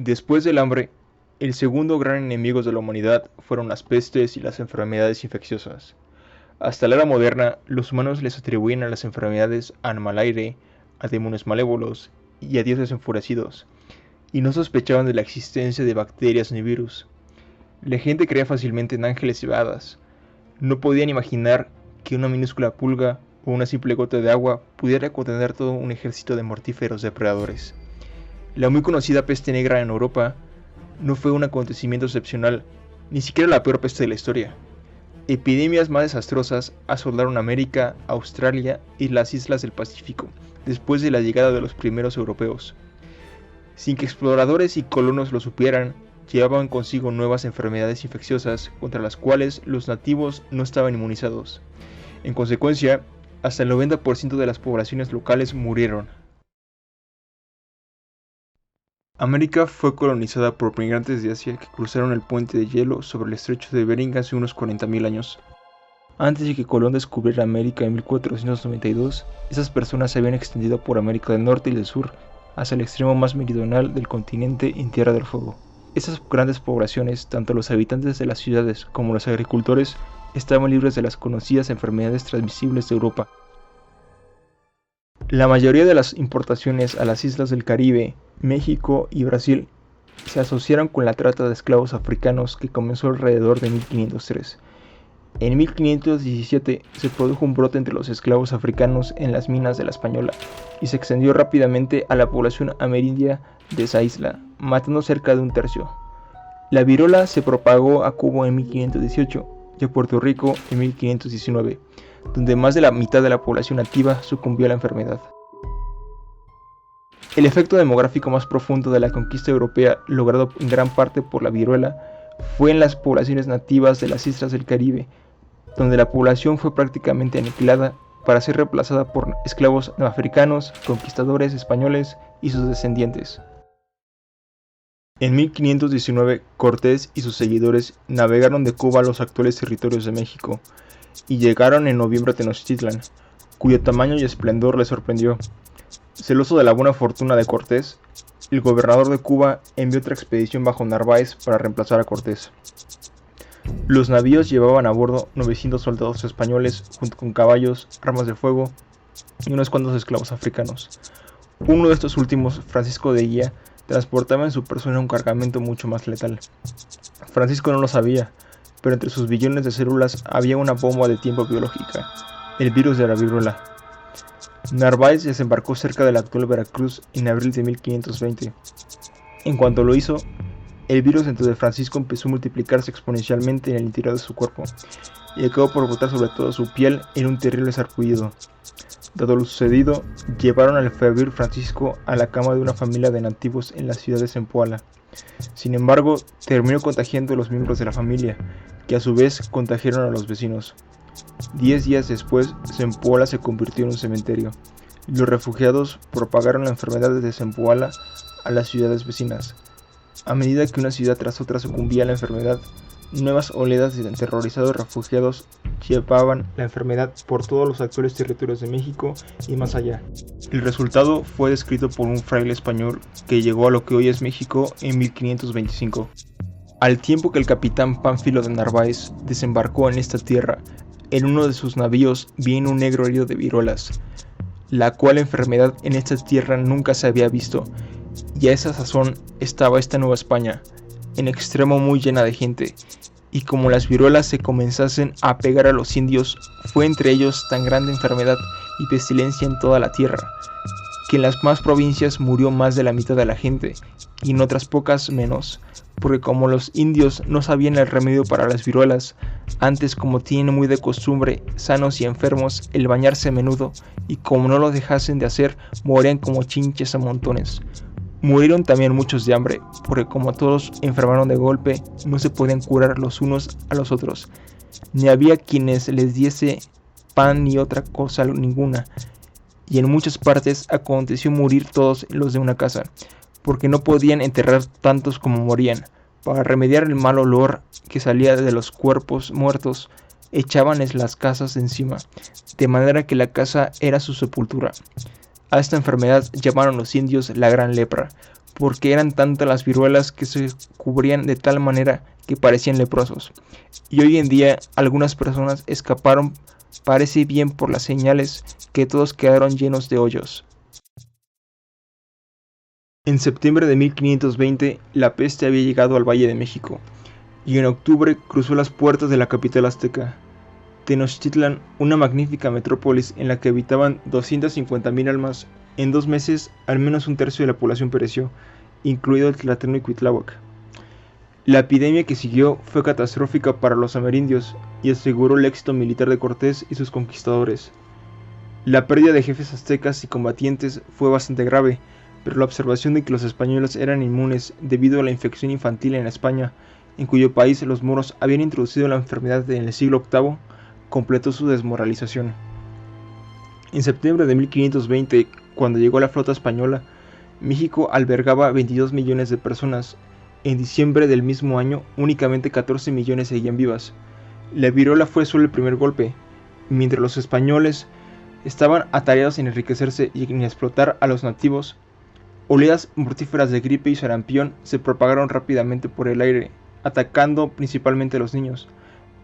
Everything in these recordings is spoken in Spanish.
Después del hambre, el segundo gran enemigo de la humanidad fueron las pestes y las enfermedades infecciosas. Hasta la era moderna, los humanos les atribuían a las enfermedades al mal aire, a demonios malévolos y a dioses enfurecidos, y no sospechaban de la existencia de bacterias ni virus. La gente creía fácilmente en ángeles y hadas. No podían imaginar que una minúscula pulga o una simple gota de agua pudiera contener todo un ejército de mortíferos depredadores. La muy conocida peste negra en Europa no fue un acontecimiento excepcional, ni siquiera la peor peste de la historia. Epidemias más desastrosas asolaron América, Australia y las islas del Pacífico, después de la llegada de los primeros europeos. Sin que exploradores y colonos lo supieran, llevaban consigo nuevas enfermedades infecciosas contra las cuales los nativos no estaban inmunizados. En consecuencia, hasta el 90% de las poblaciones locales murieron. América fue colonizada por migrantes de Asia que cruzaron el puente de hielo sobre el estrecho de Bering hace unos 40.000 años. Antes de que Colón descubriera América en 1492, esas personas se habían extendido por América del Norte y del Sur, hasta el extremo más meridional del continente en Tierra del Fuego. Esas grandes poblaciones, tanto los habitantes de las ciudades como los agricultores, estaban libres de las conocidas enfermedades transmisibles de Europa. La mayoría de las importaciones a las islas del Caribe, México y Brasil se asociaron con la trata de esclavos africanos que comenzó alrededor de 1503. En 1517 se produjo un brote entre los esclavos africanos en las minas de la Española y se extendió rápidamente a la población amerindia de esa isla, matando cerca de un tercio. La viruela se propagó a Cuba en 1518 y a Puerto Rico en 1519, donde más de la mitad de la población nativa sucumbió a la enfermedad. El efecto demográfico más profundo de la conquista europea, logrado en gran parte por la viruela, fue en las poblaciones nativas de las islas del Caribe, donde la población fue prácticamente aniquilada para ser reemplazada por esclavos africanos, conquistadores españoles y sus descendientes. En 1519, Cortés y sus seguidores navegaron de Cuba a los actuales territorios de México y llegaron en noviembre a Tenochtitlan, cuyo tamaño y esplendor les sorprendió. Celoso de la buena fortuna de Cortés, el gobernador de Cuba envió otra expedición bajo Narváez para reemplazar a Cortés. Los navíos llevaban a bordo 900 soldados españoles junto con caballos, armas de fuego y unos cuantos esclavos africanos. Uno de estos últimos, Francisco de Guía, transportaba en su persona un cargamento mucho más letal. Francisco no lo sabía, pero entre sus billones de células había una bomba de tiempo biológica, el virus de la viruela. Narváez desembarcó cerca de la actual Veracruz en abril de 1520. En cuanto lo hizo, el virus dentro de Francisco empezó a multiplicarse exponencialmente en el interior de su cuerpo y acabó por brotar sobre toda su piel en un terrible sarpullido. Dado lo sucedido, llevaron al febril Francisco a la cama de una familia de nativos en la ciudad de Zempoala. Sin embargo, terminó contagiando a los miembros de la familia, que a su vez contagiaron a los vecinos. 10 días después, Zempoala se convirtió en un cementerio, y los refugiados propagaron la enfermedad desde Zempoala a las ciudades vecinas. A medida que una ciudad tras otra sucumbía a la enfermedad, nuevas oleadas de aterrorizados refugiados llevaban la enfermedad por todos los actuales territorios de México y más allá. El resultado fue descrito por un fraile español que llegó a lo que hoy es México en 1525. Al tiempo que el capitán Pánfilo de Narváez desembarcó en esta tierra, en uno de sus navíos vino un negro herido de viruelas, la cual enfermedad en esta tierra nunca se había visto, y a esa sazón estaba esta Nueva España, en extremo muy llena de gente, y como las viruelas se comenzasen a pegar a los indios, fue entre ellos tan grande enfermedad y pestilencia en toda la tierra, que en las más provincias murió más de la mitad de la gente, y en otras pocas menos, porque como los indios no sabían el remedio para las viruelas, antes como tienen muy de costumbre, sanos y enfermos, el bañarse a menudo, y como no lo dejasen de hacer, morían como chinches a montones. Murieron también muchos de hambre, porque como todos enfermaron de golpe, no se podían curar los unos a los otros, ni había quienes les diese pan ni otra cosa ninguna, y en muchas partes aconteció morir todos los de una casa, porque no podían enterrar tantos como morían. Para remediar el mal olor que salía de los cuerpos muertos, echabanles las casas encima, de manera que la casa era su sepultura. A esta enfermedad llamaron los indios la gran lepra, porque eran tantas las viruelas que se cubrían de tal manera que parecían leprosos. Y hoy en día algunas personas escaparon, parece bien por las señales, que todos quedaron llenos de hoyos. En septiembre de 1520 la peste había llegado al Valle de México, y en octubre cruzó las puertas de la capital azteca, Tenochtitlan, una magnífica metrópolis en la que habitaban 250,000 almas. En 2 meses, al menos un tercio de la población pereció, incluido el Tlatelolco y Cuitláhuac. La epidemia que siguió fue catastrófica para los amerindios y aseguró el éxito militar de Cortés y sus conquistadores. La pérdida de jefes aztecas y combatientes fue bastante grave, pero la observación de que los españoles eran inmunes debido a la infección infantil en España, en cuyo país los moros habían introducido la enfermedad en el siglo VIII, completó su desmoralización. En septiembre de 1520, cuando llegó la flota española, México albergaba 22 millones de personas. En diciembre del mismo año, únicamente 14 millones seguían vivas. La viruela fue solo el primer golpe. Mientras los españoles estaban atareados en enriquecerse y en explotar a los nativos, oleadas mortíferas de gripe y sarampión se propagaron rápidamente por el aire, atacando principalmente a los niños.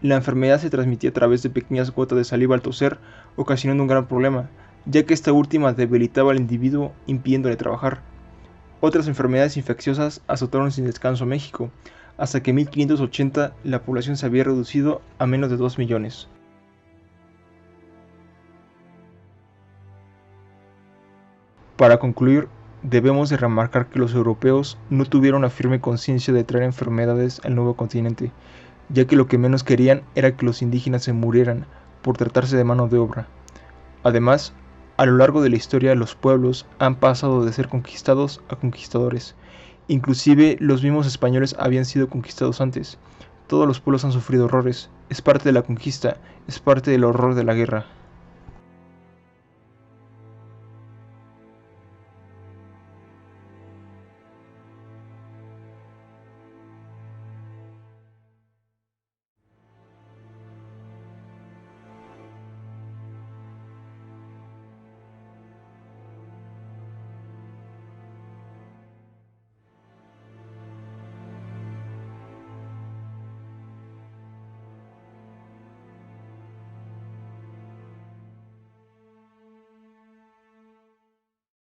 La enfermedad se transmitía a través de pequeñas gotas de saliva al toser, ocasionando un gran problema, ya que esta última debilitaba al individuo, impidiéndole trabajar. Otras enfermedades infecciosas azotaron sin descanso a México, hasta que en 1580 la población se había reducido a menos de 2 millones. Para concluir, debemos de remarcar que los europeos no tuvieron una firme conciencia de traer enfermedades al nuevo continente, ya que lo que menos querían era que los indígenas se murieran por tratarse de mano de obra. Además, a lo largo de la historia los pueblos han pasado de ser conquistados a conquistadores. Inclusive los mismos españoles habían sido conquistados antes. Todos los pueblos han sufrido horrores. Es parte de la conquista, es parte del horror de la guerra.